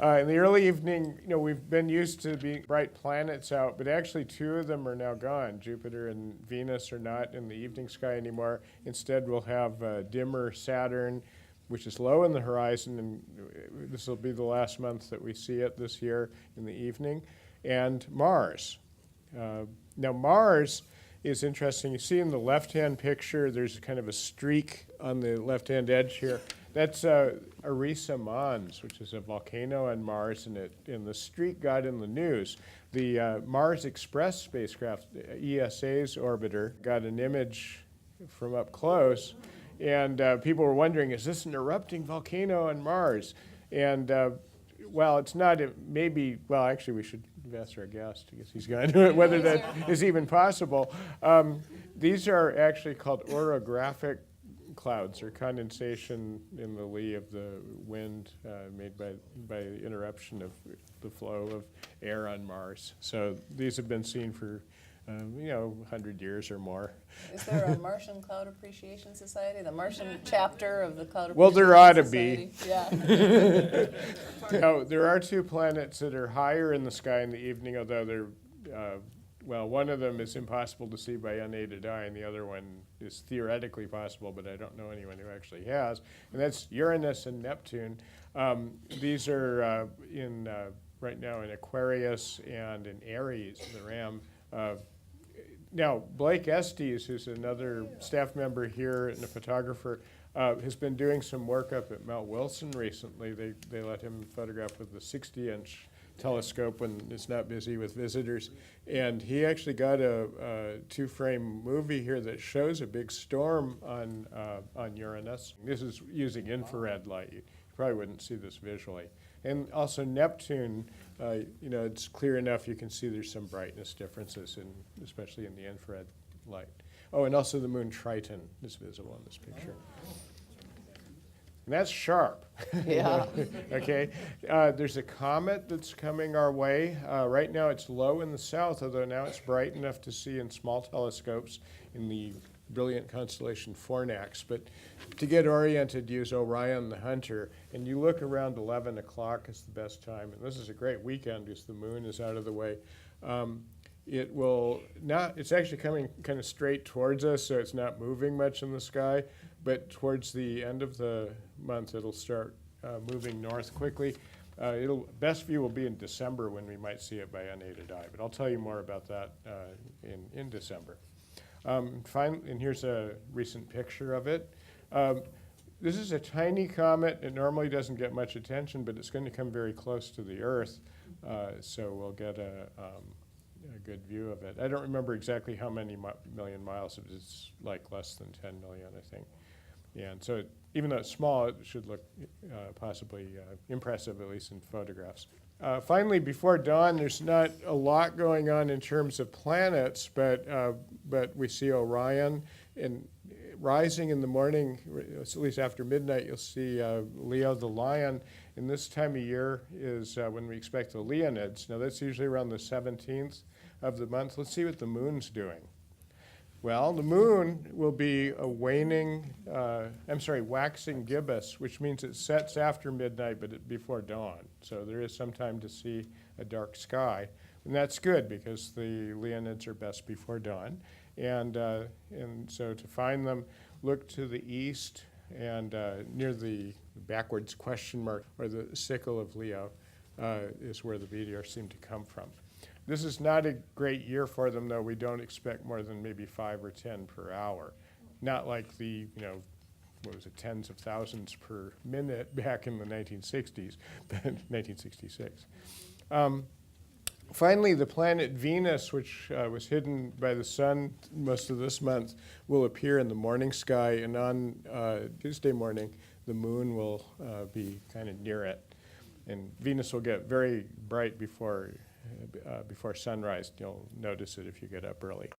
In the early evening, we've been used to being bright planets out, but actually two of them are now gone. Jupiter and Venus are not in the evening sky anymore. Instead, we'll have dimmer Saturn, which is low in the horizon, and this will be the last month that we see it this year in the evening, and Mars. Now, Mars is interesting. You see in the left-hand picture, there's kind of a streak on the left-hand edge here. That's Arisa Mons, which is a volcano on Mars, and the streak got in the news. The Mars Express spacecraft, ESA's orbiter, got an image from up close, and people were wondering, is this an erupting volcano on Mars? And well, it's not. Actually, we should ask our guest, because he's going to do it, whether that is even possible. These are actually called orographic clouds, or condensation in the lee of the wind made by interruption of the flow of air on Mars. So these have been seen for 100 years or more. Is there a Martian Cloud Appreciation Society, the Martian chapter of the Cloud Appreciation Society? Well, there ought to be. Yeah. Now, there are two planets that are higher in the sky in the evening, although they're, one of them is impossible to see by unaided eye, and the other one is theoretically possible, but I don't know anyone who actually has, and that's Uranus and Neptune. These are right now in Aquarius and in Aries, the Ram. Now, Blake Estes, who's another staff member here and a photographer, has been doing some work up at Mount Wilson recently. They let him photograph with the 60-inch telescope when it's not busy with visitors. And he actually got a two-frame movie here that shows a big storm on Uranus. This is using infrared light. You probably wouldn't see this visually. And also Neptune, it's clear enough you can see there's some brightness differences, especially in the infrared light. Oh, and also the moon Triton is visible in this picture. And that's sharp. Yeah. Okay. There's a comet that's coming our way. Right now it's low in the south, although now it's bright enough to see in small telescopes in the brilliant constellation Fornax. But to get oriented, use Orion the Hunter. And you look around 11 o'clock is the best time. And this is a great weekend because the moon is out of the way. It's actually coming kind of straight towards us, so it's not moving much in the sky. But towards the end of the month, it'll start moving north quickly. Best view will be in December when we might see it by unaided eye. But I'll tell you more about that in December. And here's a recent picture of it. This is a tiny comet. It normally doesn't get much attention, but it's going to come very close to the Earth, so we'll get a good view of it. I don't remember exactly how many million miles. It's like less than 10 million, I think. And so even though it's small, it should look possibly impressive, at least in photographs. Finally, before dawn, there's not a lot going on in terms of planets, but we see Orion. And rising in the morning, at least after midnight, you'll see Leo the Lion. And this time of year is when we expect the Leonids. Now, that's usually around the 17th of the month. Let's see what the moon's doing. Well, the moon will be a waxing gibbous, which means it sets after midnight, but before dawn. So there is some time to see a dark sky. And that's good because the Leonids are best before dawn. And so to find them, look to the east and near the backwards question mark, or the sickle of Leo, is where the meteors seem to come from. This is not a great year for them, though. We don't expect more than maybe 5 or 10 per hour. Not like the, tens of thousands per minute back in the 1960s, but 1966. Finally, the planet Venus, which was hidden by the sun most of this month, will appear in the morning sky, and on Tuesday morning, the moon will be kind of near it. And Venus will get very bright before sunrise. You'll notice it if you get up early.